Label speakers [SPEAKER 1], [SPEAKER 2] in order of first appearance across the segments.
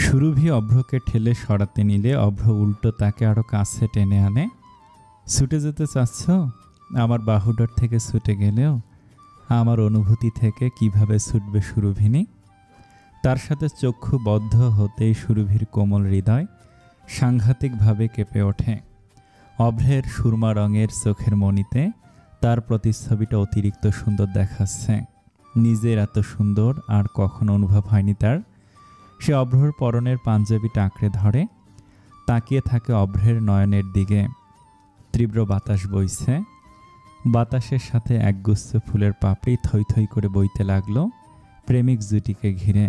[SPEAKER 1] সুরভি অভ্রকে ঠেলে সরাতে নিলে অভ্র উল্টো তাকে আরো কাছে টেনে আনে। ছুটে যেতে চাচ্ছ? আমার বাহুডর থেকে ছুটে গেলেও আমার অনুভূতি থেকে কিভাবে ছুটবে সুরভিনী? তার সাথে চক্ষু বদ্ধ হতেই সুরভির কোমল হৃদয় সাংঘাতিকভাবে কেঁপে ওঠে। অভ্রের সুরমা রঙের চোখের মণিতে তার প্রতিচ্ছবিটা অতিরিক্ত সুন্দর দেখাচ্ছে। নিজের এত সুন্দর আর কখনো অনুভব হয়নি তার। সে অভ্রর পরনের পাঞ্জাবিটা আঁকড়ে ধরে, তাকিয়ে থাকে অভ্রের নয়নের দিকে। তীব্র বাতাস বইছে, বাতাসের সাথে একগুচ্ছ ফুলের পাপড়ি থই থই করে বইতে লাগলো প্রেমিক জুটিকে ঘিরে।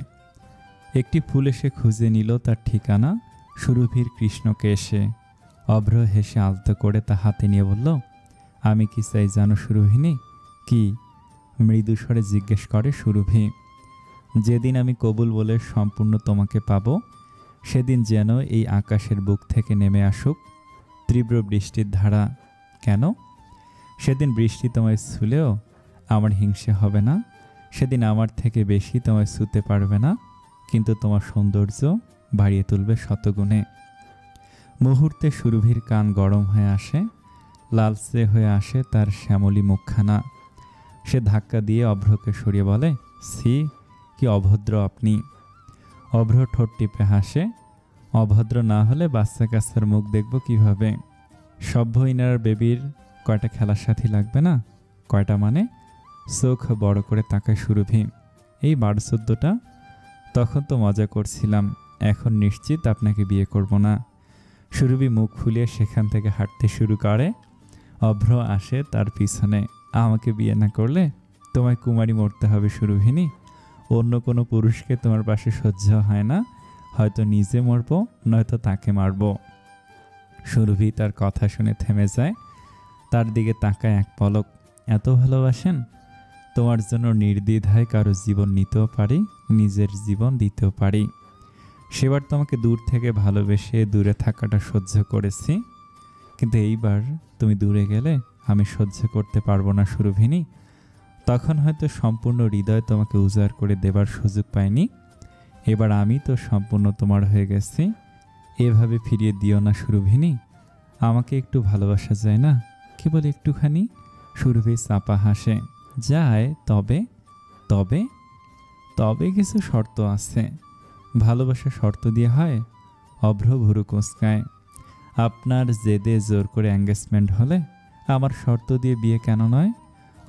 [SPEAKER 1] একটি ফুল এসে খুঁজে নিল তার ঠিকানা সুরভির কৃষ্ণকে এসে। অভ্র হেসে আলতো করে তা হাতে নিয়ে বলল, আমি কি চাই জানো সুরভিনী? কি? মৃদু স্বরে জিজ্ঞেস করে সুরভি। যেদিন আমি কবুল বলে সম্পূর্ণ তোমাকে পাবো, সেদিন যেন এই আকাশের বুক থেকে নেমে আসুক তীব্র বৃষ্টির ধারা। কেন? সেদিন বৃষ্টি তোমায় ছুলেও আমার হিংসে হবে না। সেদিন আমার থেকে বেশি তোমায় ছুতে পারবে না, কিন্তু তোমার সৌন্দর্য বাড়িয়ে তুলবে শতগুণে। মুহূর্তে সুরভির কান গরম হয়ে আসে, লালচে হয়ে আসে তার শ্যামলী মুখখানা। সে ধাক্কা দিয়ে অভ্রকে সরিয়ে বলে, ছি, কি অভদ্র আপনি। অভ্র ঠোঁট টিপে হাসে। অভদ্র না হলে বাচ্চা কাচ্চার মুখ দেখব কিভাবে? সভ্য ইনার বেবির কয়টা খেলার সাথী লাগবে না? কয়টা মানে? চোখ বড় করে তাকায় সুরভি। এই 12-14টা। তখন তো মজা করছিলাম, এখন নিশ্চিত আপনাকে বিয়ে করব না। সুরভি মুখ ফুলিয়ে সেখান থেকে হাঁটতে শুরু করে। অভ্র আসে তার পিছনে। আমাকে বিয়ে না করলে তোমায় কুমারী মরতে হবে সুরভিনী। অন্য কোনো পুরুষকে তোমার পাশে সহ্য হয় না। হয়তো নিজে মরব, নয়তো তাকে মারব। সুরভি তার কথা শুনে থেমে যায়, তার দিকে তাকায় এক পলক। এত ভালোবাসেন? তোমার জন্য নির্দ্বিধায় কারো জীবন নিতেও পারি, নিজের জীবন দিতেও পারি। সেবার তোমাকে দূর থেকে ভালোবেসে দূরে থাকাটা সহ্য করেছি, কিন্তু এইবার তুমি দূরে গেলে আমি সহ্য করতে পারবো না সুরভিনী। তখন হয়তো সম্পূর্ণ হৃদয় তোমাকে উজাড় করে দেবার সুযোগ পাইনি। এবার আমি তো সম্পূর্ণ তোমার হয়ে গেছি। এভাবে ফিরিয়ে দিও না সুরভিনী। আমাকে একটু ভালোবাসা যায় না? কেবল একটুখানি। সুরভি চাপা হাসে। যায়, তবে তবে তবে কিছু শর্ত আছে। ভালোবাসা শর্ত দিয়ে হয়? অভ্র ভুরু কুঁচকায়। আপনার জেদে জোর করে এঙ্গেজমেন্ট হলে আমার শর্ত দিয়ে বিয়ে কেন নয়?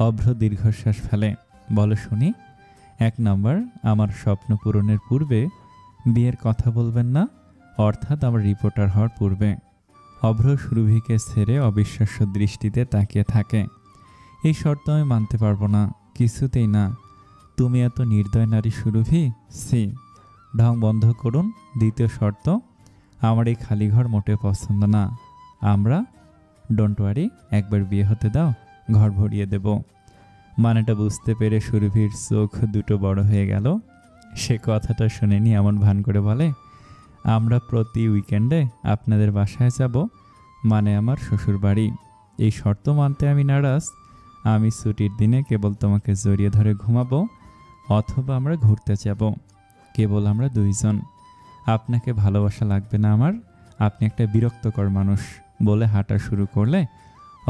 [SPEAKER 1] অভ্র দীর্ঘশ্বাস ফেলে। বলো শুনি। 1 নম্বর, আমার স্বপ্ন পূরণের পূর্বে বিয়ের কথা বলবেন না, অর্থাৎ আমার রিপোর্টার হওয়ার পূর্বে। অভ্র সুরভিকে ছেড়ে অবিশ্বাস্য দৃষ্টিতে তাকিয়ে থাকে। এই শর্ত আমি মানতে পারবো না, কিছুতেই না। তুমি এত নির্দয় নারী সুরভি, সি। ঢং বন্ধ করুন। 2য় শর্ত, আমার এই খালি ঘর মোটে পছন্দ না। আমরা, ডোন্ট ওয়ারি, একবার বিয়ে হতে দাও, ঘর ভরিয়ে দেব। মানেটা বুঝতে পেরে সুরভির চোখ দুটো বড় হয়ে গেল। সে কথাটা শুনেনি এমন ভান করে বলে, আমরা প্রতি উইকেন্ডে আপনাদের বাসায় যাব, মানে আমার শ্বশুর বাড়ি। এই শর্ত মানতে আমি নারাজ। আমি ছুটির দিনে কেবল তোমাকে জড়িয়ে ধরে ঘুমাবো, অথবা আমরা ঘুরতে যাব, কেবল আমরা 2 জন। আপনাকে ভালোবাসা লাগবে না আমার। আপনি একটা বিরক্তকর মানুষ। বলে হাঁটা শুরু করলে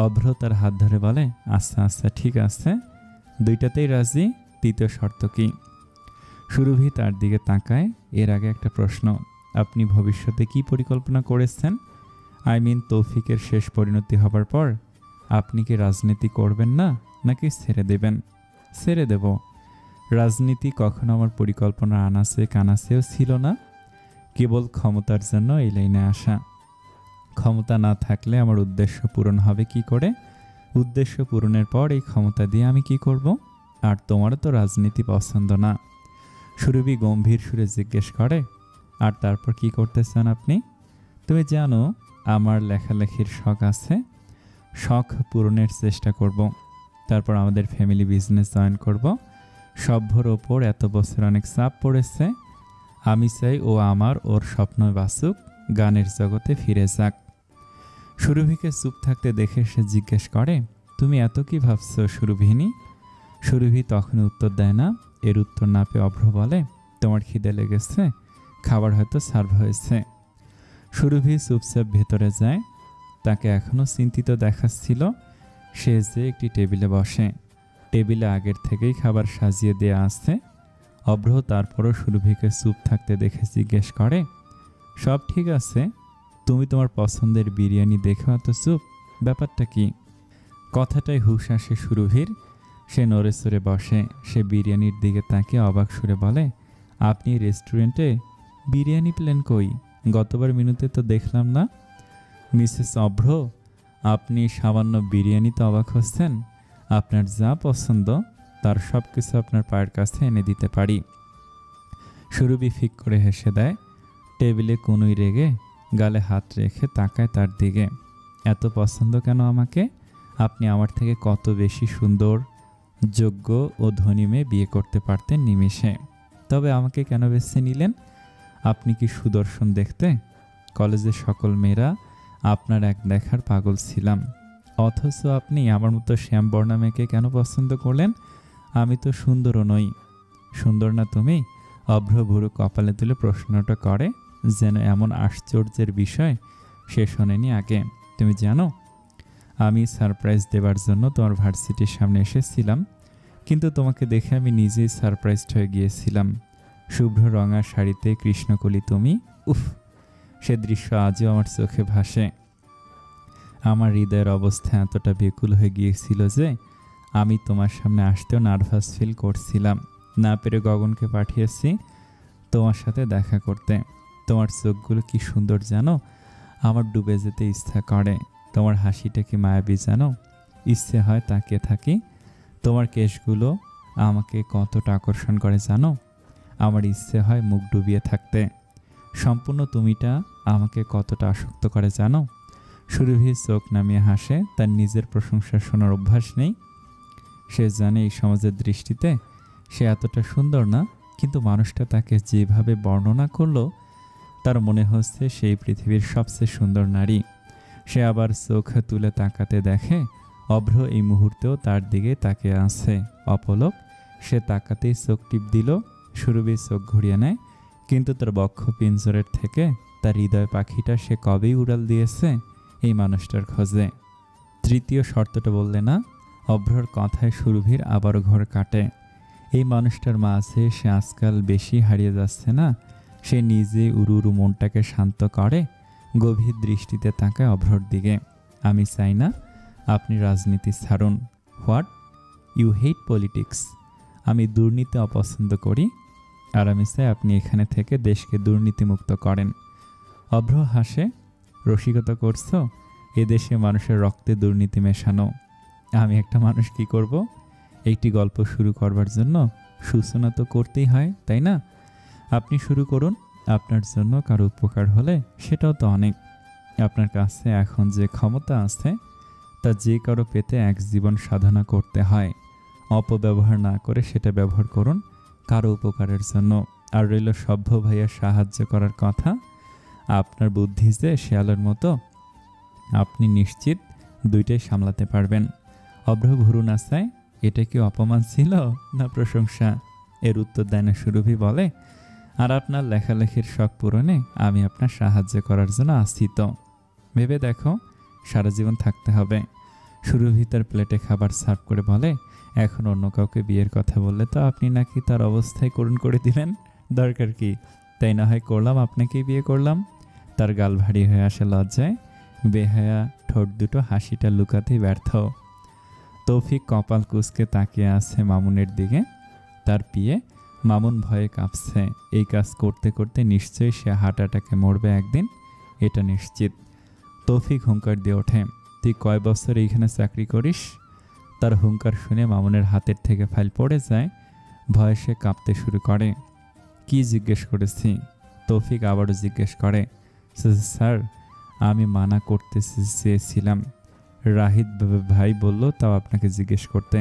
[SPEAKER 1] অভ্র তার হাত ধরে বলে, আচ্ছা আচ্ছা ঠিক আছে, 2টাতেই রাজি। 3য় শর্ত কি? সুরভি তার দিকে তাকায়। এর আগে একটা প্রশ্ন, আপনি ভবিষ্যতে কি পরিকল্পনা করেছেন? তৌফিকের শেষ পরিণতি হবার পর আপনি কি রাজনীতি করবেন না, নাকি ছেড়ে দেবেন? ছেড়ে দেব। রাজনীতি কখনো আমার পরিকল্পনার আনাচে কানাচেও ছিল না। কেবল ক্ষমতার জন্য এই লাইনে আসা। ক্ষমতা না থাকলে আমার উদ্দেশ্য পূরণ হবে কি করে? উদ্দেশ্য পূরণের পর এই ক্ষমতা দিয়ে আমি কি করব? আর তোমারও তো রাজনীতি পছন্দ না। সুরভি গম্ভীর সুরে জিজ্ঞেস করে, আর তারপর কি করতে চান আপনি? তুমি জানো আমার লেখালেখির শখ আছে। শখ পূরণের চেষ্টা করব। তারপর আমাদের ফ্যামিলি বিজনেস জয়েন করব। সভ্যর ওপর এত বছর অনেক চাপ পড়েছে। আমি চাই ও ওর স্বপ্ন বাঁচুক, গানের জগতে ফিরে যাক। সুরভিকে চুপ থাকতে দেখে সে জিজ্ঞেস করে, তুমি এত কি ভাবছো সুরভিনী? সুরভি তখন উত্তর দেয় না। এর উত্তর না পেয়ে অভ্র বলে, তোমার খিদে লেগেছে, খাবার হয়তো সার্ভ হয়েছে। সুরভি চুপচাপ ভেতরে যায়। তাকে এখনও চিন্তিত দেখাচ্ছিল। সে যে একটি টেবিলে বসে। টেবিলে আগের থেকেই খাবার সাজিয়ে দেয়া আছে। অভ্র তারপরও সুরভিকে চুপ থাকতে দেখে জিজ্ঞেস করে, সব ঠিক আছে? তুমি তোমার পছন্দের বিরিয়ানি দেখো এত চুপ, ব্যাপারটা কি? কথাটায় হুঁশ আসে সুরভির। সে নড়ে চড়ে বসে। সে বিরিয়ানির দিকে তাকিয়ে অবাক সুরে বলে, আপনি রেস্টুরেন্টে বিরিয়ানি প্লেন কই? গতবার মেনুতে তো দেখলাম না। মিসেস অভ্র, আপনি সামান্য বিরিয়ানিতে অবাক হচ্ছেন? আপনার যা পছন্দ তার সব কিছু আপনার পায়ের কাছে এনে দিতে পারি। সুরভি ফিক করে হেসে দেয়। টেবিলে কনুই রেগে গালে হাত রেখে তাকায় তার দিকে। এত পছন্দ কেন আমাকে? আপনি আমার থেকে কত বেশি সুন্দর, যোগ্য ও ধনী মেয়ে বিয়ে করতে পারতেন নিমেষে। তবে আমাকে কেন বেছে নিলেন? আপনি কি সুদর্শন দেখতে? কলেজের সকল মেয়েরা আপনার এক দেখার পাগল ছিলাম, অথচ আপনি আমার মতো শ্যামবর্ণা মেয়েকে কেন পছন্দ করলেন? আমি তো সুন্দরও নই। সুন্দর না তুমি? অভ্র ভুরু কপালে তুলে প্রশ্নটা করে, যেন এমন আশ্চর্যের বিষয় সে শোনেনি আগে। তুমি জানো, আমি সারপ্রাইজ দেবার জন্য তোমার ভার্সিটির সামনে এসেছিলাম, কিন্তু তোমাকে দেখে আমি নিজেই সারপ্রাইজড হয়ে গিয়েছিলাম। শুভ্র রঙা শাড়িতে কৃষ্ণকলি তুমি, উফ! সে দৃশ্য আজও আমার চোখে ভাসে। আমার হৃদয়ের অবস্থা এতটা বেকুল হয়ে গিয়েছিল যে আমি তোমার সামনে আসতেও নার্ভাস ফিল করছিলাম। না পেরে গগনকে পাঠিয়েছি তোমার সাথে দেখা করতে। তোমার চোখগুলো কি সুন্দর জানো, আমার ডুবে যেতে ইচ্ছা করে। তোমার হাসিটা কি মায়াবী জানো, ইচ্ছে হয় তাকিয়ে থাকি। তোমার কেশগুলো আমাকে কতটা আকর্ষণ করে জানো, আমার ইচ্ছে হয় মুখ ডুবিয়ে থাকতে। সম্পূর্ণ তুমিটা আমাকে কতটা আসক্ত করে জানো। সুরভি চোখ নামিয়ে হাসে। তার নিজের প্রশংসা শোনার অভ্যাস নেই। সে জানে এই সমাজের দৃষ্টিতে সে এতটা সুন্দর না, কিন্তু মানুষটা তাকে যেভাবে বর্ণনা করলো তার মনে হচ্ছে সেই পৃথিবীর সবচেয়ে সুন্দর নারী। সে আবার চোখ তুলে তাকাতে দেখে অভ্র এই মুহূর্তেও তার দিকে তাকিয়ে আছে অপলক। সে তাকাতেই চোখ টিপ দিল। সুরভি চোখ ঘুরিয়ে নেয়, কিন্তু তার বক্ষ পিঞ্জরের থেকে তার হৃদয় পাখিটা সে কবেই উড়াল দিয়েছে এই মানুষটার খোঁজে। তৃতীয় শর্তটা বললে না? অভ্রর কথায় সুরভির আবারও ঘর কাটে। এই মানুষটার মাঝে সে আজকাল বেশি হারিয়ে যাচ্ছে না? সে নিজে উড়ু উড়ু মনটাকে শান্ত করে। গভীর দৃষ্টিতে তাকায় অভ্রর দিকে। আমি চাই না আপনি রাজনীতি ছাড়ুন। হোয়াট? You hate politics? আমি দুর্নীতি অপছন্দ করি, আর আমি চাই আপনি এখানে থেকে দেশকে দুর্নীতিমুক্ত করেন। অভ্র হাসে। রসিকতা করছো? এদেশে মানুষের রক্তে দুর্নীতি মেশানো। আমি একটা মানুষ কি করব? একটি গল্প শুরু করবার জন্য সূচনা তো করতেই হয়, তাই না? আপনি শুরু করুন। আপনার জন্য কারো উপকার হলে সেটাও তো অনেক। আপনার কাছে এখন যে ক্ষমতা আছে তা যে কারো পেতে এক জীবন সাধনা করতে হয়। অপব্যবহার না করে সেটা ব্যবহার করুন কারো উপকারের জন্য। আর রইল সভ্য ভাইয়া সাহায্য করার কথা, আপনার বুদ্ধি যে শেয়ালের মতো, আপনি নিশ্চিত দুইটাই সামলাতে পারবেন। অভ্র ভুরু নাচায়। এটা কি অপমান ছিল না প্রশংসা? এর উত্তর দেয় না সুরভি। বলে, আর আপনার লেখালেখির শখ পূরণে আমি আপনার সাহায্য করার জন্য আছি তো। ভেবে দেখো, সারা জীবন থাকতে হবে। সুরভি তার প্লেটে খাবার সার্ভ করে বলে, এখন অন্য কাউকে বিয়ের কথা বললে তো আপনি নাকি তার অবস্থায় করুণ করে দিলেন। দরকার কি? তাই না হয় করলাম, আপনাকেই বিয়ে করলাম। তার গাল ভারী হয়ে আসে লজ্জায়। বেহায়া ঠোঁট দুটো হাসিটা লুকাতেই ব্যর্থ। তৌফিক কপাল কুঁচকে তাকিয়ে আছে মামুনের দিকে। তার পিয়ে মামুন ভয়ে কাঁপছে। এই কাজ করতে করতে নিশ্চয়ই সে হার্ট অ্যাটাকে মরবে একদিন, এটা নিশ্চিত। তৌফিক হুঙ্কার দিয়ে ওঠে, তুই কয় বছর এইখানে চাকরি করিস? তার হুঙ্কার শুনে মামুনের হাতের থেকে ফাইল পড়ে যায়। ভয়ে সে কাঁপতে শুরু করে। কি জিজ্ঞেস করেছি? তৌফিক আবারও জিজ্ঞেস করে, স্যার আমি মানা করতে চেয়েছিলাম, রাহিদ ভাই বলল তাও আপনাকে জিজ্ঞেস করতে।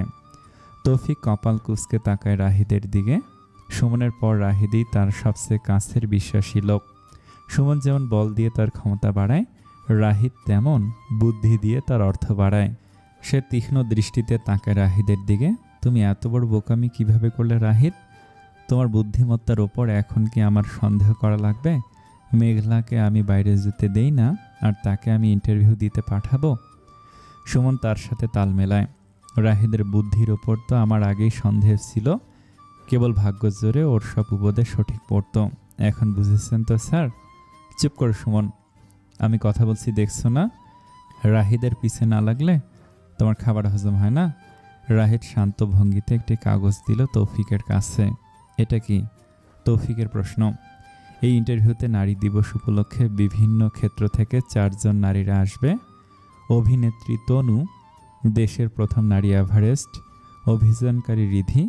[SPEAKER 1] তৌফিক কপাল কুঁচকে তাকায় রাহিদের দিকে। সুমনের পর রাহিদই তার সবচেয়ে কাছের বিশ্বাসী লোক। সুমন যেমন বল দিয়ে তার ক্ষমতা বাড়ায়, রাহিদ তেমন বুদ্ধি দিয়ে তার অর্থ বাড়ায়। সে তীক্ষ্ণ দৃষ্টিতে তাকায় রাহিদের দিকে। তুমি এত বড় বোকামি কিভাবে করলে রাহিদ? তোমার বুদ্ধিমত্তার ওপর এখন কি আমার সন্দেহ করা লাগবে? মেঘলাকে আমি বাইরে যেতে দেই না, আর তাকে আমি ইন্টারভিউ দিতে পাঠাবো? সুমন তার সাথে তাল মেলায়। রাহিদের বুদ্ধির ওপর তো আমার আগেই সন্দেহ ছিল, কেবল ভাগ্য জোরে ওর সব উপদেশ সঠিক পড়ত। এখন বুঝেছেন তো স্যার? চুপ করো সুমন, আমি কথা বলছি দেখছো না? রাহিদের পিছে না লাগলে তোমার খাবার হজম হয় না। রাহিদ শান্ত ভঙ্গিতে একটি কাগজ দিল তৌফিকের কাছে। এটা কি? তৌফিকের প্রশ্ন। এই ইন্টারভিউতে নারী দিবস উপলক্ষে বিভিন্ন ক্ষেত্র থেকে 4 জন নারীরা আসবে। অভিনেত্রী তনু, দেশের প্রথম নারী এভারেস্ট, অভিযানকারী রিধি,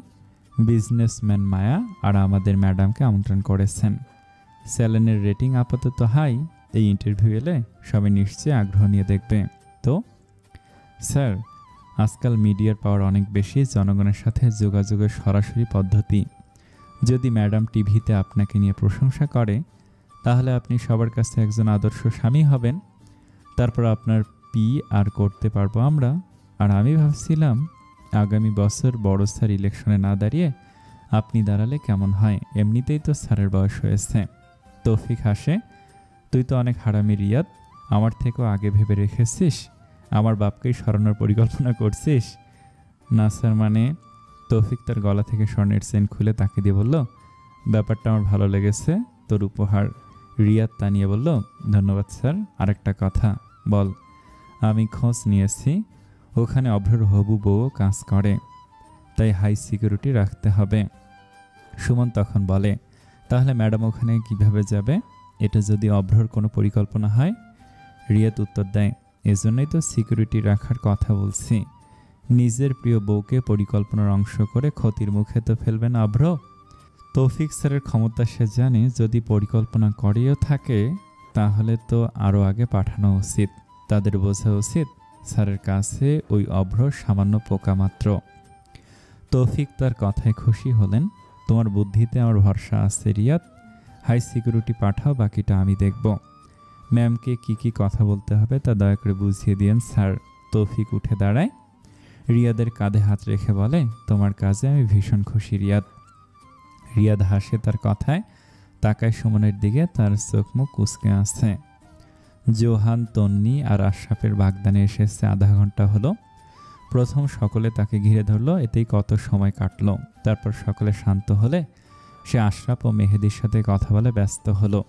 [SPEAKER 1] বিজনেসম্যান মায়া আর আমাদের ম্যাডামকে আমন্ত্রণ করেছেন। স্যালেনের রেটিং আপাতত হাই। এই ইন্টারভিউ এলে সবাই নিশ্চয়ই আগ্রহ নিয়ে দেখবে। তো স্যার, আজকাল মিডিয়ার পাওয়ার অনেক বেশি, জনগণের সাথে যোগাযোগের সরাসরি পদ্ধতি। যদি ম্যাডাম টিভিতে আপনাকে নিয়ে প্রশংসা করে, তাহলে আপনি সবার কাছে একজন আদর্শ স্বামী হবেন। তারপর আপনার আর করতে পারবো আমরা। আর আমি ভাবছিলাম, আগামী বছর বড় স্যার ইলেকশনে না দাঁড়িয়ে আপনি দাঁড়ালে কেমন হয়? এমনিতেই তো স্যারের বয়স হয়েছে। তৌফিক হাসে। তুই তো অনেক হারামি রিয়াদ, আমার থেকেও আগে ভেবে রেখেছিস। আমার বাপকেই সরানোর পরিকল্পনা করছিস? না স্যার, মানে। তৌফিক তার গলা থেকে স্বর্ণের চেন খুলে তাকে দিয়ে বলল, ব্যাপারটা আমার ভালো লেগেছে, তোর উপহার। রিয়াদ তা নিয়ে বলল, ধন্যবাদ স্যার। আরেকটা কথা। বল। আমি খোঁজ নিয়েছি, ওখানে অভ্রর হবু বউও কাজ করে, তাই হাই সিকিউরিটি রাখতে হবে। সুমন তখন বলে, তাহলে ম্যাডাম ওখানে কিভাবে যাবে? এটা যদি অভ্রর কোনো পরিকল্পনা হয়? রিয়াদ উত্তর দেয়, এজন্যই তো সিকিউরিটি রাখার কথা বলছি। নিজের প্রিয় বউকে পরিকল্পনার অংশ করে ক্ষতির মুখে তো ফেলবে না অভ্র। তৌফিক স্যারের ক্ষমতা সে জানে, যদি পরিকল্পনা করেও থাকে তাহলে তো আরও আগে পাঠানো উচিত। তাদের বোঝা উচিত স্যারের কাছে ওই অভ্র সামান্য পোকা মাত্র। তৌফিক তার কথায় খুশি হলেন। তোমার বুদ্ধিতে আমার ভরসা আছে রিয়াদ, হাই সিকিউরিটি পাঠাও, বাকিটা আমি দেখব। ম্যামকে কি কথা বলতে হবে তা দয়া করে বুঝিয়ে দিয়েন স্যার। তৌফিক উঠে দাঁড়ায়, রিয়াদের কাঁধে হাত রেখে বলে, তোমার কাজে আমি ভীষণ খুশি রিয়াদ। রিয়াদ হাসে তার কথায়, তাকায় সুমনের দিকে, তার চোখ মুখ কুঁচকে আছে। জোহান, তন্নি আর আশরাফের বাগদানে এসেছে আধা ঘন্টা হলো। প্রথম সকলে তাকে ঘিরে ধরলো, এতেই কত সময় কাটলো। তারপর সকলে শান্ত হলে সে আশরাফ ও মেহেদির সাথে কথা বলে ব্যস্ত হলো।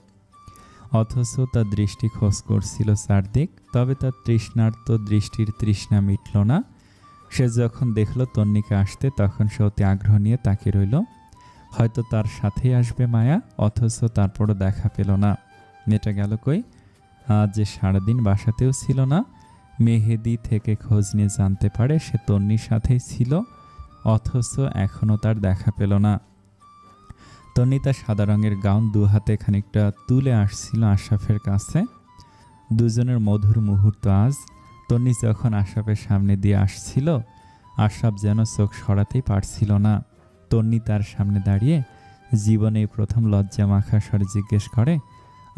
[SPEAKER 1] অথচ তার দৃষ্টি খোঁজ করছিল চারদিক, তবে তার তৃষ্ণার্ত দৃষ্টির তৃষ্ণা মিটল না। সে যখন দেখল তন্নিকে আসতে, তখন সে অতি আগ্রহ নিয়ে তাকিয়ে রইল। হয়তো তার সাথেই আসবে মায়া, অথচ তারপরও দেখা পেল না। মেয়েটা গেল কই? আজ যে সারাদিন বাসাতেও ছিল না। মেহেদি থেকে খোঁজ নিয়ে জানতে পারে সে তন্নির সাথেই ছিল, অথচ এখনও তার দেখা পেল না। তন্নি তার সাদা রঙের গাউন 2 হাতে খানিকটা তুলে আসছিল আশরাফের কাছে। দুজনের মধুর মুহূর্ত আজ। তন্নি যখন আশরাফের সামনে দিয়ে আসছিল, আশরাফ যেন চোখ সরাতেই পারছিল না। তন্নি তার সামনে দাঁড়িয়ে জীবনে প্রথম লজ্জা মাখা স্বরে জিজ্ঞেস করে,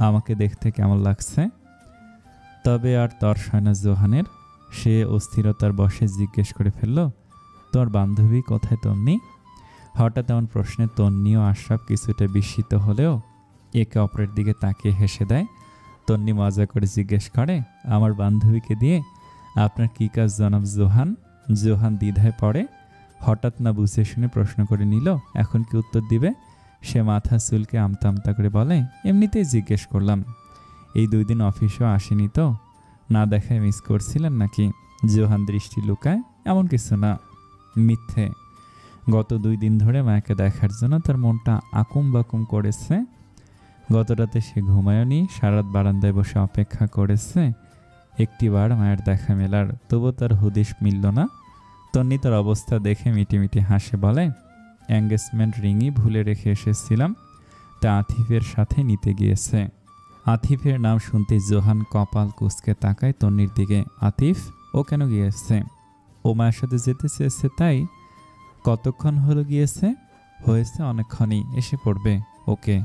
[SPEAKER 1] আমাকে দেখতে কেমন লাগছে? তবে আর তর্স হয় না জোহানের। সে অস্থিরতার বশে জিজ্ঞেস করে ফেলল, তোর বান্ধবী কোথায় তন্নি? হঠাৎ এমন প্রশ্নে তন্নি ও আশরাফ কিছুটা বিস্মিত হলেও একে অপরের দিকে তাকিয়ে হেসে দেয়। তন্নি মজা করে জিজ্ঞেস করে, আমার বান্ধবীকে দিয়ে আপনার কী কাজ জনাব জোহান? জোহান দ্বিধায় পড়ে। হঠাৎ না বুঝে শুনে প্রশ্ন করে নিল, এখন কি উত্তর দিবে? সে মাথা চুলকে আমতা আমতা করে বলে, এমনিতেই জিজ্ঞেস করলাম। এই 2 দিন অফিসেও আসেনি তো? না দেখায় মিস করছিলেন নাকি? জোহান দৃষ্টি লুকায়, এমন কিছু না। মিথ্যে। গত 2 দিন ধরে মায়াকে দেখার জন্য তার মনটা আকুম বাকুম করেছে। গত রাতে সে ঘুমায়নি, সারাত বারান্দায় বসে অপেক্ষা করেছে একটিবার মায়ের দেখা মেলার, তবুও তার হুদিস মিলল না। তন্নি তার অবস্থা দেখে মিটিমিটি হাসে, বলে, এঙ্গেজমেন্ট রিংই ভুলে রেখে এসেছিলাম, তা আতিফের সাথে নিতে গিয়েছে। আতিফের নাম শুনতে জোহান কপাল কুঁচকে তাকায় তন্নির দিকে। আতিফ? ও কেন গিয়েছে? ও মায়ের সাথে যেতে চেয়েছে তাই। কতক্ষণ হলো গিয়েছে? হয়েছে অনেকক্ষণই, এসে পড়বে। ওকে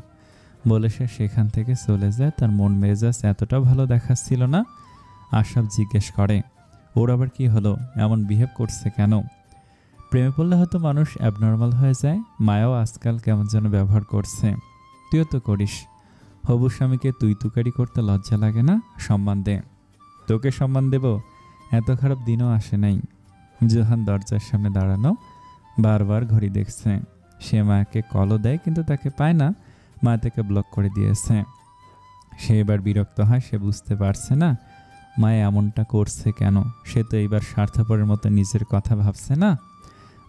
[SPEAKER 1] বলে সে সেখান থেকে চলে যায়। তার মন মেজাজ এতটা ভালো দেখাচ্ছিল না। আশরাফ জিজ্ঞেস করে, ওর আবার কি হলো? এমন বিহেভ করছে কেন? প্রেমে পড়লে হয়তো মানুষ অ্যাবনর্মাল হয়ে যায়। মায়াও আজকাল কেমন যেন ব্যবহার করছে। তুইও তো করিস। হবু স্বামীকে তুই তুকারি করতে লজ্জা লাগে না? সম্মান দে। তোকে সম্মান দেব, এত খারাপ দিনও আসে নাই। জোহান দরজার সামনে দাঁড়ানো, বারবার ঘড়ি দেখছে। সে মায়াকে কলও দেয় কিন্তু তাকে পায় না। মা তাকে ব্লক করে দিয়েছে। সে এবার বিরক্ত হয়। সে বুঝতে পারছে না মায়া এমনটা করছে কেন। সে তো এইবার স্বার্থপরের মতো নিজের কথা ভাবছে না।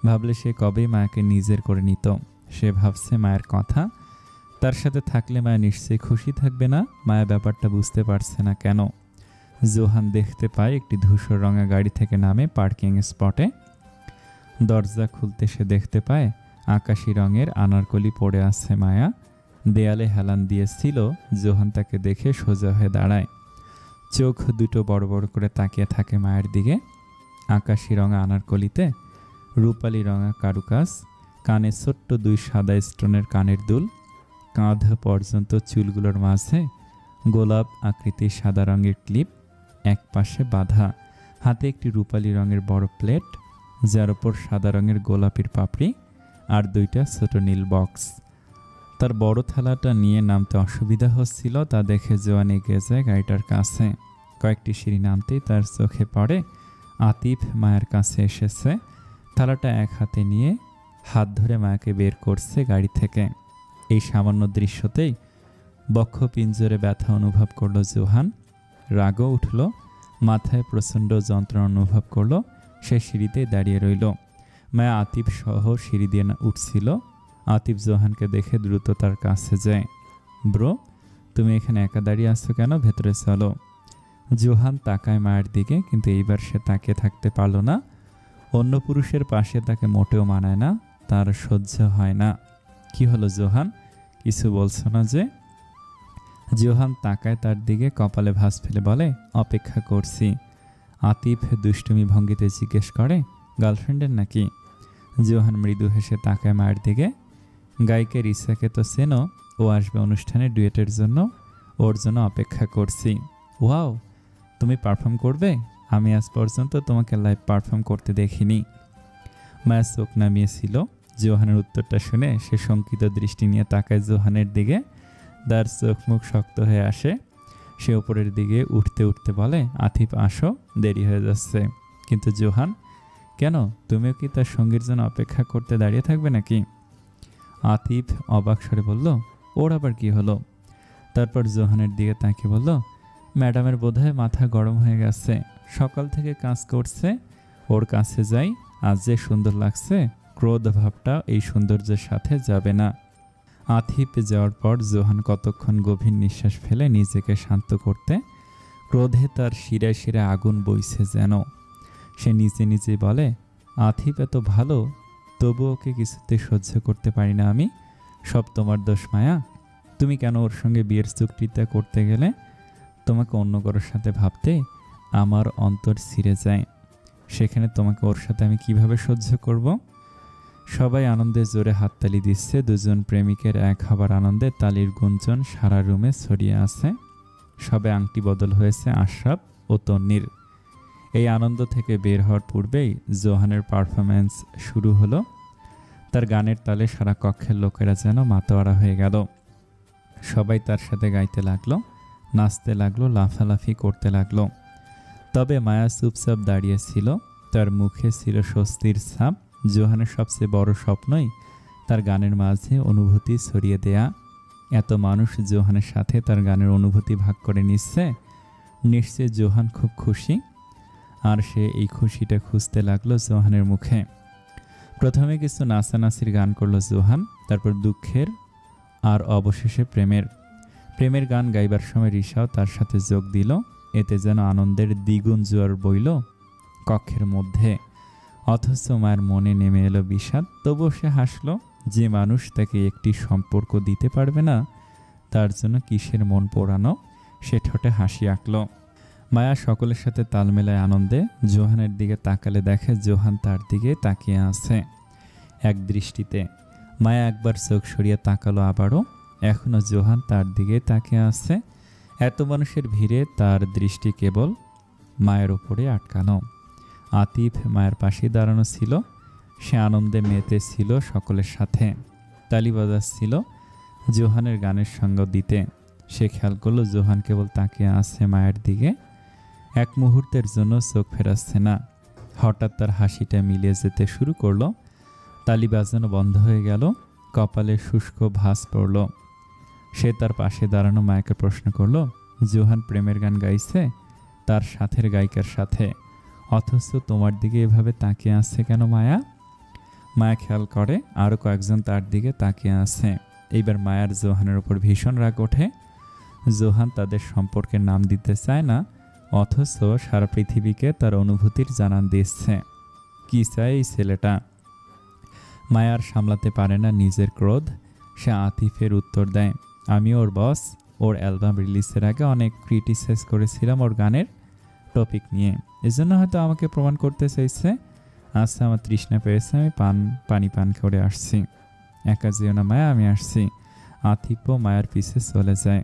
[SPEAKER 1] ভাবলে সে কবেই মায়াকে নিজের করে নিত। সে ভাবছে মায়ের কথা। তার সাথে থাকলে মায়া নিশ্চয়ই খুশি থাকবে না। মায়া ব্যাপারটা বুঝতে পারছে না কেন। জোহান দেখতে পায় একটি ধূসর রঙা গাড়ি থেকে নামে পার্কিং স্পটে। দরজা খুলতে সে দেখতে পায় আকাশি রঙের আনারকলি পড়ে আছে মায়া। দেয়ালে হেলান দিয়েছিল। জোহান তাকে দেখে সোজা হয়ে দাঁড়ায়। চোখ দুটো বড় বড় করে তাকিয়ে থাকে মায়ের দিকে। আকাশি রঙা আনারকলিতে রূপালি রঙা কারুকাজ, কানে ছোট্ট 2 সাদা স্টোনের কানের দুল, কাঁধ পর্যন্ত চুলগুলোর মাঝে গোলাপ আকৃতির সাদা রঙের ক্লিপ এক পাশে বাঁধা, হাতে একটি রূপালি রঙের বড় প্লেট যার ওপর সাদা রঙের গোলাপির পাপড়ি আর 2টা ছোট নীল বক্স। তার বড় থালাটা নিয়ে নামতে অসুবিধা হচ্ছিল। তা দেখে জোয়ান এগিয়ে যায় গাড়িটার কাছে। কয়েকটি সিঁড়ি নামতেই তার চোখে পড়ে আতিফ মায়ের কাছে এসেছে। থালাটা এক হাতে নিয়ে হাত ধরে মায়াকে বের করছে গাড়ি থেকে। এই সামান্য দৃশ্যতেই বক্ষ পিঞ্জরে ব্যথা অনুভব করলো জোহান। রাগও উঠল, মাথায় প্রচণ্ড যন্ত্রণা অনুভব করলো। সে সিঁড়িতেই দাঁড়িয়ে রইল। মায়া আতিফ সহ সিঁড়ি দিয়ে উঠছিল। আতিফ জোহানকে দেখে দ্রুত তার কাছে যায়। ব্রো, তুমি এখানে একা দাঁড়িয়ে আসছো কেন? ভেতরে চলো। জোহান তাকায় মায়ের দিকে, কিন্তু এইবার সে তাকিয়ে থাকতে পারল না। অন্য পুরুষের পাশে তাকে মোটেও মানায় না, তার সহ্য হয় না। কি হলো জোহান, কিছু বলছো না যে? জোহান তাকায় তার দিকে, কপালে ভাঁজ ফেলে বলে, অপেক্ষা করছি। আতিফ দুষ্টুমি ভঙ্গিতে জিজ্ঞেস করে, গার্লফ্রেন্ডের নাকি? জোহান মৃদু হেসে তাকায় মায়ের দিকে। গায়িকা রিসাকে তো চেনো, ও আসবে অনুষ্ঠানে ডুয়েটের জন্য, ওর জন্য অপেক্ষা করছি। ওয়াও, তুমি পারফর্ম করবে? আমি আজ পর্যন্ত তোমাকে লাইভ পারফর্ম করতে দেখিনি। মায়া চোখ নামিয়েছিল। জোহানের উত্তরটা শুনে সে শঙ্কিত দৃষ্টি নিয়ে তাকায় জোহানের দিকে। তার চোখ মুখ শক্ত হয়ে আসে। সে উপরের দিকে উঠতে উঠতে বলে, আতিফ আসো, দেরি হয়ে যাচ্ছে। কিন্তু জোহান, কেন? তুমিও কি তার সঙ্গীর জন্য অপেক্ষা করতে দাঁড়িয়ে থাকবে নাকি? আতিফ অবাক স্বরে বলল, ওর আবার কি হলো? তারপর জোহানের দিকে তাকিয়ে বলল, ম্যাডামের বোধহয় মাথা গরম হয়ে গেছে, সকাল থেকে কাজ করছে। ওর কাছে যাই, আজ যে সুন্দর লাগছে, ক্রোধ ভাবটা এই সৌন্দর্যের সাথে যাবে না। আতিফ যাওয়ার পর জোহান কতক্ষণ গভীর নিঃশ্বাস ফেলে নিজেকে শান্ত করতে। ক্রোধে তার শিরায় শিরায় আগুন বইছে যেন। সে নিজে নিজে বলে, আতিফ এত ভালো, তবু ওকে কিছুতে সহ্য করতে পারি না আমি। সব তোমার দোষ মায়া। তুমি কেন ওর সঙ্গে বিয়ের চুক্তিটা করতে গেলে? তোমাকে অন্য কারোর সাথে ভাবতে আমার অন্তর ছিঁড়ে যায়। সেখানে তোমাকে ওর সাথে আমি কিভাবে সহ্য করব? সবাই আনন্দে জোরে হাততালি দিচ্ছে। দুজন প্রেমিকের এক হবার আনন্দে তালির গুঞ্জন সারা রুমে ছড়িয়ে আছে। সবে আংটি বদল হয়েছে আশরাফ ও তন্নির। এই আনন্দ থেকে বের হওয়ার পূর্বেই জোহানের পারফরম্যান্স শুরু হলো। তার গানের তালে সারা কক্ষের লোকেরা যেন মাতোয়ারা হয়ে গেল। সবাই তার সাথে গাইতে লাগলো, নাচতে লাগলো, লাফালাফি করতে লাগলো। তবে মায়া চুপচাপ দাঁড়িয়েছিল। তার মুখে ছিল স্বস্তির ছাপ। জোহানের সবচেয়ে বড় স্বপ্নই তার গানের মাঝে অনুভূতি ছড়িয়ে দেয়া। এত মানুষ জোহানের সাথে তার গানের অনুভূতি ভাগ করে নিচ্ছে, নিশ্চয় জোহান খুব খুশি। আর সে এই খুশিটা খুঁজতে লাগলো জোহানের মুখে। প্রথমে কিছু নাচানাচির গান করলো জোহান, তারপর দুঃখের, আর অবশেষে প্রেমের। প্রেমের গান গাইবার সময় রিসাও তার সাথে যোগ দিল। এতে যেন আনন্দের দ্বিগুণ জোয়ার বইল কক্ষের মধ্যে। অথচ মায়ের মনে নেমে এলো বিষাদ। তবুও সে হাসলো। যে মানুষ তাকে একটি সম্পর্ক দিতে পারবে না, তার জন্য কিসের মন পোড়ানো। সে ঠোঁটে হাসি আঁকলো। মায়া সকলের সাথে তাল মেলায় আনন্দে। জোহানের দিকে তাকালে দেখে জোহান তার দিকে তাকিয়ে আছে এক দৃষ্টিতে। মায়া একবার চোখ সরিয়ে তাকালো আবারও। এখনো জোহান তার দিকে তাকিয়ে আছে। এত মানুষের ভিড়ে তার দৃষ্টি কেবল মায়ের ওপরে আটকানো। আতিফ মায়ের পাশে দাঁড়ানো ছিল। সে আনন্দে মেতেছিল সকলের সাথে, তালি বাজাচ্ছিল জোহানের গানের সঙ্গ দিতে। সে খেয়াল করলো জোহান কেবল তাকিয়ে আছে মায়ের দিকে, এক মুহূর্তের জন্য চোখ ফেরাচ্ছে না। হঠাৎ তার হাসিটা মিলিয়ে যেতে শুরু করলো, তালি বাজানো বন্ধ হয়ে গেল, কপালে শুষ্ক ভাঁজ পড়ল। সে তার পাশে দাঁড়ানো মায়াকে প্রশ্ন করলো, জোহান প্রেমের গান গাইছে তার সাথের গায়িকার সাথে, অথচ তোমার দিকে এভাবে তাকিয়ে আছে কেন মায়া? মায়া খেয়াল করে আরও কয়েকজন তার দিকে তাকিয়ে আছে। এইবার মায়ার জোহানের উপর ভীষণ রাগ ওঠে। জোহান তাদের সম্পর্কের নাম দিতে চায় না, অথচ সারা পৃথিবীকে তার অনুভূতির জানান দিচ্ছে। কি চায় এই ছেলেটা? মায়ার সামলাতে পারে না নিজের ক্রোধ। সে আতিফের উত্তর দেয়, আমি ওর বস, ওর অ্যালবাম রিলিজের আগে অনেক ক্রিটিসাইজ করেছিলাম ওর গানের টপিক নিয়ে, এজন্য হয়তো আমাকে প্রমাণ করতে চাইছে। আচ্ছা, আমার তৃষ্ণা পেয়েছে, আমি পানি পান করে আসছি। একা যেও না মায়া, আমি আসছি। আতিফও মায়ার পিছে চলে যায়।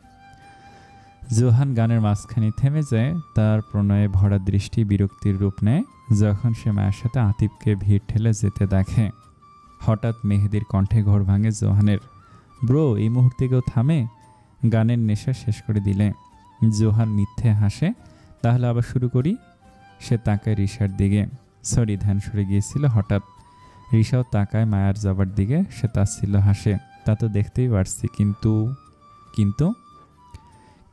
[SPEAKER 1] জোহান গানের মাঝখানে থেমে যায়, তার প্রণয়ে ভরা দৃষ্টি বিরক্তির রূপ নেয় যখন সে মায়ের সাথে আতিফকে ভিড় ঠেলে যেতে দেখে। হঠাৎ মেহেদির কণ্ঠে ঘোর ভাঙে জোহানের, ব্রো এই মুহূর্তে কেউ থামে, গানের নেশা শেষ করে দিলে। জোহান মিথ্যে হাসে, তাহলে আবার শুরু করি। সে তাকায় রিশার দিকে, সরি ধ্যান সরে গিয়েছিল হঠাৎ। রিশাও তাকায় মায়ার যাবার দিকে, সে তাচ্ছিল্য হাসে, তা তো দেখতেই পারছি, কিন্তু কিন্তু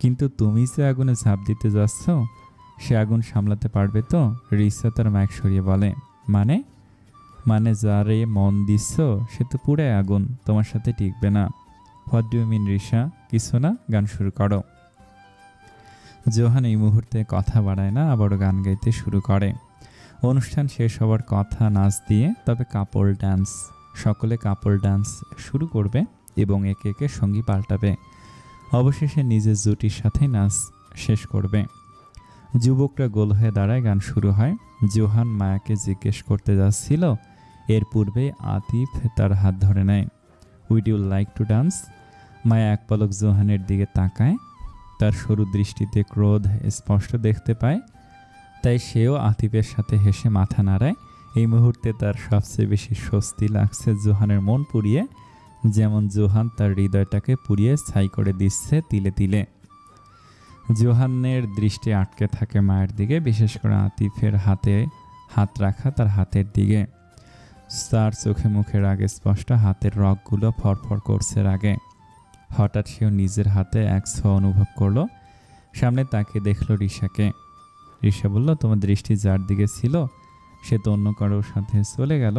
[SPEAKER 1] কিন্তু তুমি যে আগুনে ঝাঁপ দিতে যাচ্ছ, সে আগুন সামলাতে পারবে তো? রিশা তার মাইক সরিয়ে বলে, মানে মানে যারে মন দিচ্ছ সে তো পুরাই আগুন, তোমার সাথে টিকবে না। What do you mean Risha? কিছু না, গান শুরু করো। জোহান এই মুহূর্তে কথা বাড়ায় না, আবারও গান গাইতে শুরু করে। অনুষ্ঠান শেষ হওয়ার কথা নাচ দিয়ে, তবে কাপল ডান্স। সকলে কাপল ডান্স শুরু করবে এবং একে একে সঙ্গী পাল্টাবে। অবশেষে নিজের জুটির সাথে নাচ শেষ করবে। যুবকরা গোল হয়ে দাঁড়ায়, গান শুরু হয়। জোহান মায়াকে জিজ্ঞেস করতে যাচ্ছিল, এর পূর্বে আতিফ তার হাত ধরে নেয়। Would you like to dance? মায়া এক পলক জোহানের দিকে তাকায়, তার সরু দৃষ্টিতে ক্রোধ স্পষ্ট দেখতে পায়, তাই সেও আতিফের সাথে হেসে মাথা নাড়ায়। এই মুহূর্তে তার সবচেয়ে বেশি স্বস্তি লাগছে জোহানের মন পুড়িয়ে, যেমন জোহান তার হৃদয়টাকে পুড়িয়ে ছাই করে দিচ্ছে তিলে তিলে। জোহানের দৃষ্টি আটকে থাকে মায়ের দিকে, বিশেষ করে আতিফের হাতে হাত রাখা তার হাতের দিকে। তার চোখে মুখে রাগে স্পষ্ট, হাতের রগগুলো ফরফর করছে রাগে। হঠাৎ সেও নিজের হাতে এক ছোঁয়া অনুভব করলো। সামনে তাকে দেখলো রিশাকে। রিশা বলল, তোমার দৃষ্টি যার দিকে ছিল সে তো অন্য কারোর সাথে চলে গেল,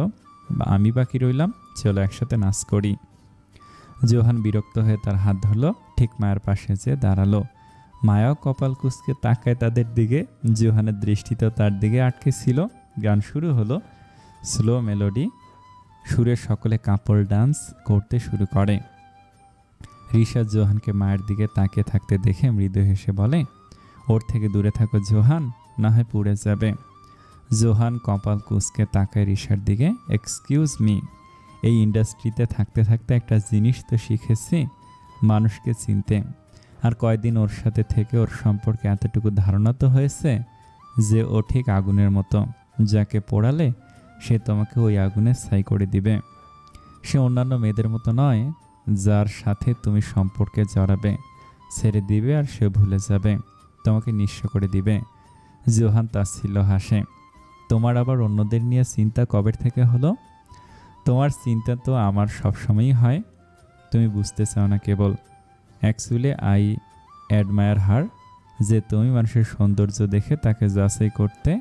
[SPEAKER 1] আমি বাকি রইলাম, চলো একসাথে নাচ করি। জোহান বিরক্ত হয়ে তার হাত ধরলো, ঠিক মায়ের পাশে যেয়ে দাঁড়ালো। মায়াও কপাল কুঁচকে তাকায় তাদের দিকে। জোহানের দৃষ্টিতেও তার দিকে আটকে ছিল। গান শুরু হলো। স্লো মেলোডি সুরে সকলে কাপল ডান্স করতে শুরু করে। রিশা জোহানকে মায়ের দিকে তাকিয়ে থাকতে দেখে মৃদু হেসে বলে, ওর থেকে দূরে থাকো জোহান, না হয় পুড়ে যাবে। জোহান কপাল কুঁচকে তাকায় রিশার দিকে। এক্সকিউজ মি, এই ইন্ডাস্ট্রিতে থাকতে থাকতে একটা জিনিস তো শিখেছি, মানুষকে চিনতে। আর কয়দিন ওর সাথে থেকে ওর সম্পর্কে এতটুকু ধারণা তো হয়েছে যে ও ঠিক আগুনের মতো, যাকে পোড়ালে সে তোমাকে ওই আগুনে ছাই করে দিবে। সে অন্যান্য মেয়েদের মতো নয়, যার সাথে তুমি সম্পর্কে জড়াবে, ছেড়ে দিবে আর সে ভুলে যাবে, তোমাকে নিঃস্ব করে দিবে। জোহান তাচ্ছিল্য হাসে, তোমার আবার অন্যদের নিয়ে চিন্তা কবে থেকে হলো? তোমার চিন্তা তো আমার সবসময়ই হয়, তুমি বুঝতে চাও না কেবল। অ্যাকচুয়ালি আই অ্যাডমায়ার হার, যে তুমি মানুষের সৌন্দর্য দেখে তাকে যাচাই করতে।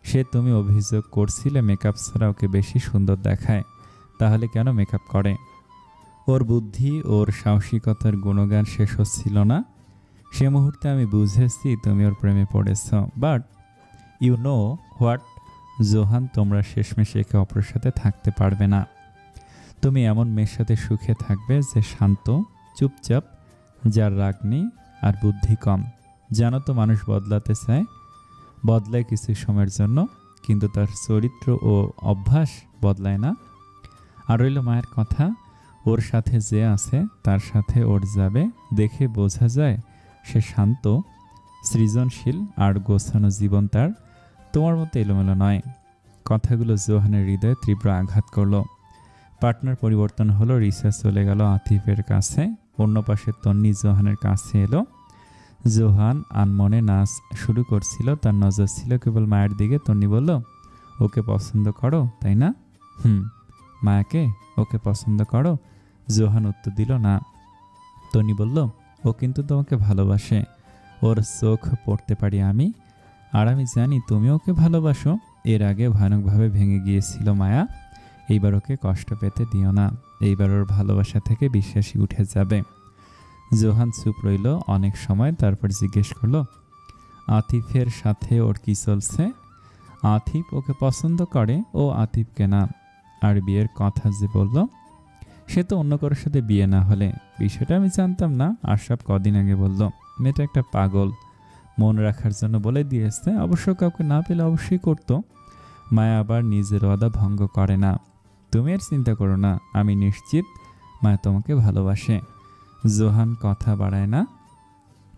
[SPEAKER 1] সে তুমি অভিযোগ করছিলে মেকআপ ছাড়া ওকে বেশি সুন্দর দেখায়, তাহলে কেন মেকআপ করে? ওর বুদ্ধি, ওর সাহসিকতার গুণগান শেষ হচ্ছিল না। সে মুহূর্তে আমি বুঝেছি তুমি ওর প্রেমে পড়েছ। But you know what Johan, তোমরা শেষমেশ একে অপরের সাথে থাকতে পারবে না। তুমি এমন মেয়ের সাথে সুখে থাকবে যে শান্ত, চুপচাপ, যার রাগ নেই আর বুদ্ধি কম। জানো তো মানুষ বদলাতে চায়, বদলায় কিছু সময়ের জন্য, কিন্তু তার চরিত্র ও অভ্যাস বদলায় না। আর রইল মায়ের কথা, ওর সাথে যে আছে তার সাথে ওর যাবে, দেখে বোঝা যায় সে শান্ত, সৃজনশীল আর গোছানো জীবন তার, তোমার মতো এলোমেলো নয়। কথাগুলো জোহানের হৃদয়ে তীব্র আঘাত করলো। পার্টনার পরিবর্তন হলো, রিসা চলে গেল আতিফের কাছে। অন্য পাশে তন্নি জোহানের কাছে এলো। জোহান আনমনে নাচ শুরু করছিল, তার নজর ছিল কেবল মায়ের দিকে। তন্নি বলল, ওকে পছন্দ করো তাই না? মায়াকে ওকে পছন্দ করো? জোহান উত্তর দিল না। তন্নি বলল, ও কিন্তু তোমাকে ভালোবাসে, ওর চোখ পড়তে পারি আমি, আর আমি জানি তুমি ওকে ভালোবাসো। এর আগে ভয়ানকভাবে ভেঙে গিয়েছিল মায়া, এইবার ওকে কষ্ট পেতে দিও না, এইবার ওর ভালোবাসা থেকে বিশ্বাসী উঠে যাবে। জোহান চুপ রইল অনেক সময়, তারপর জিজ্ঞেস করলো, আতিফের সাথে ওর কি চলছে? আতিফ ওকে পছন্দ করে, ও আতিফকে না। আর বিয়ের কথা যে বলল, সে তো অন্য কারোর সাথে বিয়ে না হলে। বিষয়টা আমি জানতাম না, আশরাফ কদিন আগে বলল। মেয়েটা একটা পাগল, মন রাখার জন্য বলে দিয়েছে। অবশ্য কাউকে না পেলে অবশ্যই করতো। মায়া আবার নিজের ওয়াদা ভঙ্গ করে না। তুমি আর চিন্তা করো না, আমি নিশ্চিত মায়া তোমাকে ভালোবাসে। জোহান কথা বাড়ায় না,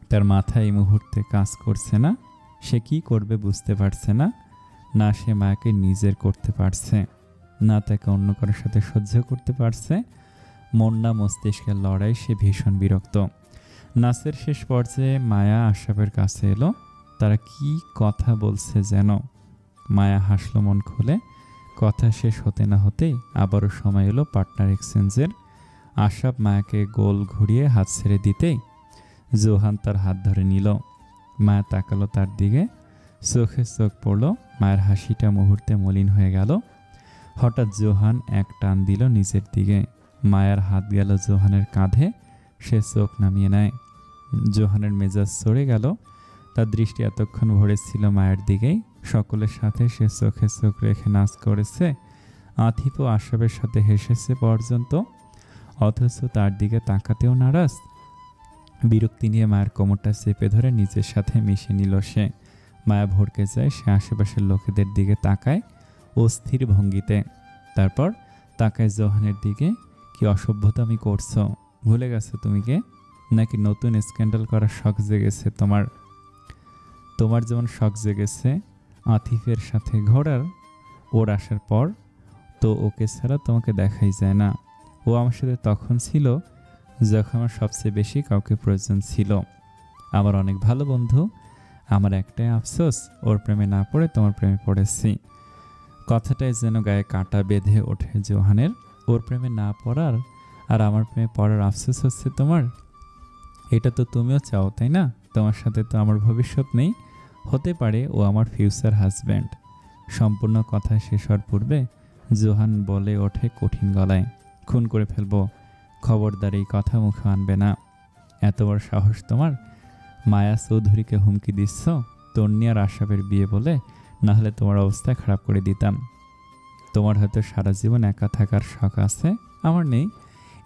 [SPEAKER 1] তার মাথা এই মুহূর্তে কাজ করছে না। সে কি করবে বুঝতে পারছে না। না সে মায়াকে নিজের করতে পারছে, না তাকে অন্য কারোর সাথে সহ্য করতে পারছে। মন না মস্তিষ্কের লড়াই, সে ভীষণ বিরক্ত। নাচের শেষ পর্যায়ে মায়া আশরাফের কাছে এলো। তারা কি কথা বলছে যেন। মায়া হাসলো মন খুলে। কথা শেষ হতে না হতেই আবারও সময় এলো পার্টনার এক্সচেঞ্জের। আশরাফ মায়াকে গোল ঘুরিয়ে হাত ছেড়ে দিতেই জোহান তার হাত ধরে নিল। মায়া তাকালো তার দিকে, চোখে চোখ পড়ল। মায়ের হাসিটা মুহূর্তে মলিন হয়ে গেল। হঠাৎ জোহান এক টান দিল নিজের দিকে। মায়ার হাত গেল জোহানের কাঁধে, সে চোখ নামিয়ে নেয়। জোহানের মেজাজ সরে গেল, তার দৃষ্টি এতক্ষণ ভরে ছিল মায়ের দিকেই। সকলের সাথে সে চোখে চোখ রেখে নাচ করেছে, আতিফ ও আশরাফের সাথে হেসেছে পর্যন্ত, অথচ তার দিকে তাকাতেও নারাজ। বিরক্তি নিয়ে মায়ের কোমরটা চেপে ধরে নিজের সাথে মিশিয়ে নিল সে। মায়া ভড়কে যায়, সে আশেপাশের লোকেদের দিকে তাকায় অস্থির ভঙ্গিতে। তারপর তাকায় জোহানের দিকে। কি অসভ্যতামি করছো? ভুলে গেছো তুমি কে? নাকি নতুন স্ক্যান্ডাল করার শখ জেগেছে তোমার? তোমার যেমন শখ জেগেছে আতিফের সাথে ঘোরার, ওর আসার পর তো ওকে ছাড়া তোমাকে দেখাই যায় না। ও আমার সাথে তখন ছিল যখন আমার সবচেয়ে বেশি কাউকে প্রয়োজন ছিল। আমার অনেক ভালো বন্ধু, আমার একটাই আফসোস ওর প্রেমে না পড়ে তোমার প্রেমে পড়েছি। কথাটাই যেন গায়ে কাঁটা বেঁধে ওঠে জোহানের। ওর প্রেমে না পড়ার আর আমার প্রেমে পড়ার আফসোস হচ্ছে তোমার। এটা তো তুমিও চাও তাই না? তোমার সাথে তো আমার ভবিষ্যৎ নেই, হতে পারে ও আমার ফিউচার হাজব্যান্ড। সম্পূর্ণ কথা শেষ হওয়ার পূর্বে জোহান বলে ওঠে কঠিন গলায়, খুন করে ফেলবো, খবরদার এই কথা মুখে আনবে না। এত বড় সাহস তোমার? মায়া চৌধুরীকে হুমকি দিচ্ছ? তন্নি আর আশরাফের বিয়ে বলে? না হলে তোমার অবস্থা খারাপ করে দিতাম। তোমার হয়তো সারা জীবন একা থাকার শখ আছে, আমার নেই।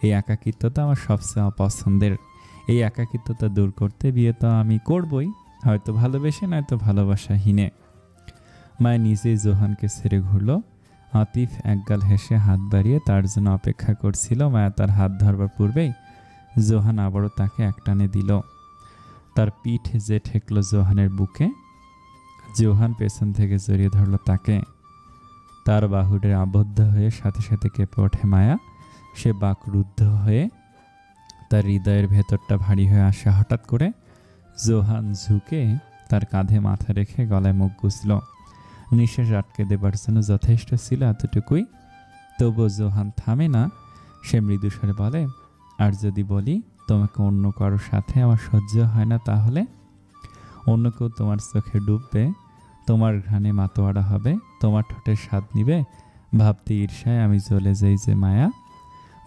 [SPEAKER 1] এই একাকিত্বতা আমার সবচেয়ে অপছন্দের। এই একাকিত্বতা দূর করতে বিয়ে তো আমি করবই, হয়তো ভালোবেসে নয়তো ভালোবাসাহীনে। মায়া নিজেই জোহানকে ছেড়ে ঘুরল। আতিফ একগাল হেসে হাত বাড়িয়ে তার জন্য অপেক্ষা করছিল। মায়া তার হাত ধরবার পূর্বেই জোহান আবারও তাকে একটানে দিল। তার পিঠ যে ঠেকল জোহানের বুকে। জোহান পেছন থেকে জড়িয়ে ধরল তাকে। তার বাহুডে আবদ্ধ হয়ে সাথে সাথে কেঁপে ওঠে মায়া। সে বাকরুদ্ধ হয়ে, তার হৃদয়ের ভেতরটা ভারী হয়ে আসে হঠাৎ করে। জোহান ঝুঁকে তার কাঁধে মাথা রেখে গলায় মুখ গুজল। নিঃশ্বাস আটকে দেবার জন্য যথেষ্ট ছিল এতটুকুই। তবুও জোহান থামে না। সে মৃদুস্বরে বলে, আর যদি বলি তোমাকে অন্য কারোর সাথে আমার সহ্য হয় না, তাহলে অন্য কেউ তোমার চোখে ডুববে, তোমার ঘ্রাণে মাতোয়ারা হবে, তোমার ঠোঁটের স্বাদ নিবে। ভাবতে ঈর্ষায় আমি জ্বলে যাই যে মায়া।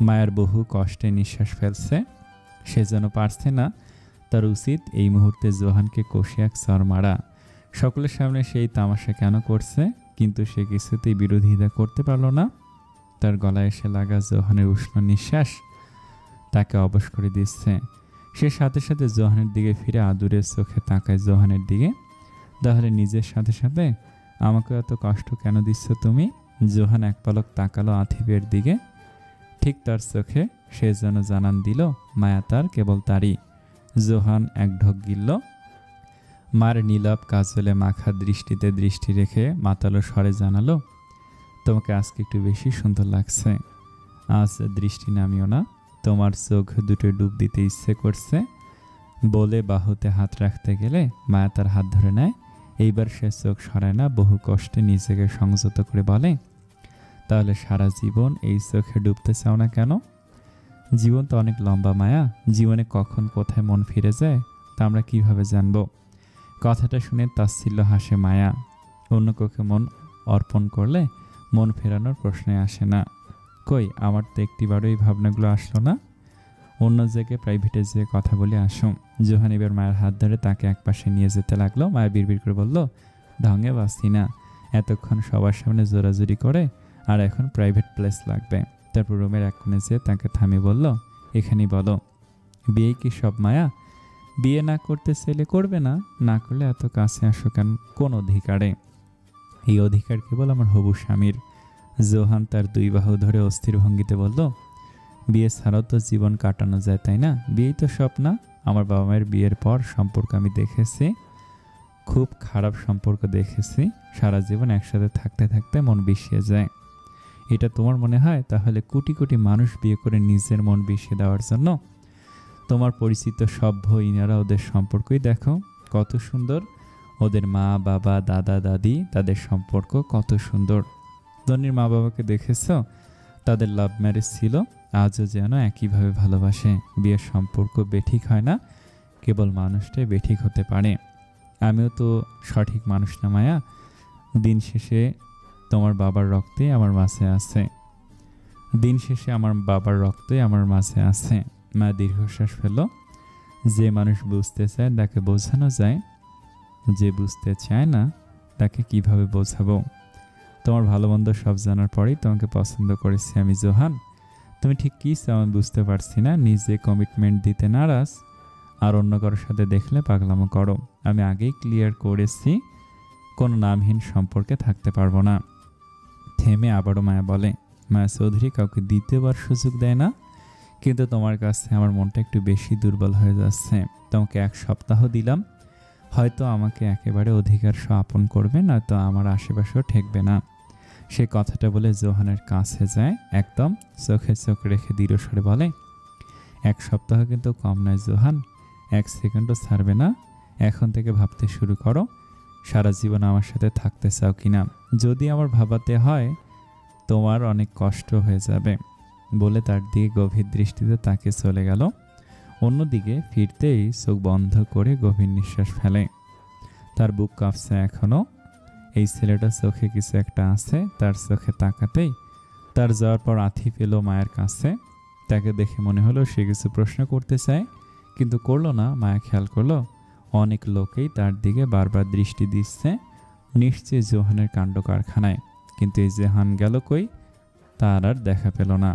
[SPEAKER 1] মায়ার বহু কষ্টে নিঃশ্বাস ফেলছে, সে যেন পারছে না। তার উচিত এই মুহূর্তে জোহানকে কষে এক চর মারা। সকলের সামনে সেই তামাশা কেন করছে, কিন্তু সে কিছুতেই বিরোধিতা করতে পারল না। তার গলায় এসে লাগা জোহানের উষ্ণ নিঃশ্বাস তাকে অবশ করে দিচ্ছে। সে সাথে সাথে জোহানের দিকে ফিরে আদুরের চোখে তাকায় জোহানের দিকে। তাহলে নিজের সাথে সাথে আমাকে এত কষ্ট কেন দিচ্ছ তুমি? জোহান এক পলক তাকালো আতিফের দিকে। ঠিক তার চোখে সে যেন জানান দিল মায়া তার, কেবল তারই। জোহান এক ঢোক গিলল। মার নীলাভ কাজলে মাখা দৃষ্টিতে দৃষ্টি রেখে মাতালো স্বরে জানালো, তোমাকে আজকে একটু বেশি সুন্দর লাগছে। আজ দৃষ্টি নামিও না, তোমার চোখ দুটো ডুব দিতে ইচ্ছে করছে। বলে বাহুতে হাত রাখতে গেলে মায়া তার হাত ধরে নেয়। এইবার সে চোখ সরায় না, বহু কষ্টে নিজেকে সংযত করে বলে, তাহলে সারা জীবন এই চোখে ডুবতে চাও না কেন? জীবন তো অনেক লম্বা মায়া, জীবনে কখন কোথায় মন ফিরে যায় তা আমরা কিভাবে জানব? কথাটা শুনে তাচ্ছিল্য হাসে মায়া। অন্য কাউকে মন অর্পণ করলে মন ফেরানোর প্রশ্নে আসে না। কই, আমার তো একটিবারও এই ভাবনাগুলো আসলো না। অন্য জায়গায় প্রাইভেটে যেয়ে কথা বলে আসো। জোহান এবার মায়ের হাত ধরে তাকে একপাশে নিয়ে যেতে লাগলো। মায়া বিড়বিড় করে বলল, ঢঙে বাঁচি না, এতক্ষণ সবার সামনে জোরাজুরি করে, আর এখন প্রাইভেট প্লেস লাগবে। তারপর রুমের এক কোণে যেয়ে তাকে থামিয়ে বলল, এখানেই বলো, বিয়ে কি সব মায়া? বিয়ে না করতে চাইলে করবে না, না করলে এত কাছে আসো কেন? কোন অধিকারে? এই অধিকার কেবল আমার হবু স্বামীর। জোহান তার দুই বাহু ধরে অস্থির ভঙ্গিতে বলল, বিয়ে ছাড়াও তো জীবন কাটানো যায়, তাই না? বিয়েই তো সব না। আমার বাবা মায়ের বিয়ের পর সম্পর্ক আমি দেখেছি, খুব খারাপ সম্পর্ক দেখেছি। সারা জীবন একসাথে থাকতে থাকতে মন বিষিয়ে যায়। এটা তোমার মনে হয়? তাহলে কোটি কোটি মানুষ বিয়ে করে নিজের মন বিষিয়ে দেওয়ার জন্য। তোমার পরিচিত সভ্য ইনারা ওদের সম্পর্কই দেখো, কত সুন্দর। ওদের মা বাবা দাদা দাদি, তাদের সম্পর্ক কত সুন্দর। ধনির মা বাবাকে দেখেছ? তাদের লাভ ম্যারেজ ছিল, আজও যেন একইভাবে ভালোবাসে। বিয়ের সম্পর্ক বেঠিক হয় না, কেবল মানুষটাই বেঠিক হতে পারে। আমিও তো সঠিক মানুষ না মায়া। দিন শেষে তোমার বাবার রক্তে আমার মাঝে আছে। দিন শেষে আমার বাবার রক্তই আমার মাঝে আছে। মা দীর্ঘশ্বাস ফেল। যে মানুষ বুঝতে চায় তাকে বোঝানো যায়, যে বুঝতে চায় না তাকে কিভাবে বোঝাবো? তোমার ভালো মন্দ সব জানার পরেই তোমাকে পছন্দ করেছি আমি জোহান। তুমি ঠিক কী চাও আমি বুঝতে পারছি না। নিজে কমিটমেন্ট দিতে নারাজ, আর অন্য কারোর সাথে দেখলে পাগলামো করো। আমি আগেই ক্লিয়ার করেছি কোনো নামহীন সম্পর্কে থাকতে পারবো না। থেমে আবারও মায়া বলে, মায়া চৌধুরী কাউকে দ্বিতীয়বার সুযোগ দেয় না, কিন্তু তোমার কাছে আমার মনটা একটু বেশি দুর্বল হয়ে যাচ্ছে। তোমাকে 1 সপ্তাহ দিলাম, হয়তো আমাকে একেবারে অধিকার সহ আপন করবে, নয়তো আমার আশেপাশেও ঠেকবে না। সে কথাটা বলে জোহানের কাছে যায়, একদম চোখে চোখ রেখে দৃঢ় স্বরে বলে, 1 সপ্তাহ কিন্তু কম নয় জোহান, 1 সেকেন্ডও ছাড়বে না। এখন থেকে ভাবতে শুরু করো, সারা জীবন আমার সাথে থাকতে চাও কিনা। যদি আমার ভাবাতে হয় তোমার অনেক কষ্ট হয়ে যাবে। বলে তার দিকে গভীর দৃষ্টিতে তাকে চলে গেল। অন্যদিকে ফিরতেই চোখ বন্ধ করে গভীর নিঃশ্বাস ফেলে। তার বুক কাঁপছে এখনো। এই ছেলেটার চোখে কিছু একটা আছে। তার চোখে তাকাতেই তার যাওয়ার পর আথি পেল মায়ের কাছে। তাকে দেখে মনে হলো সে কিছু প্রশ্ন করতে চায়, কিন্তু করলো না। মায়া খেয়াল করলো অনেক লোকেই তার দিকে বারবার দৃষ্টি দিচ্ছে, নিশ্চয়ই জোহানের কাণ্ড কারখানায়। কিন্তু এই জোহান গেল কই? তার আর দেখা পেল না।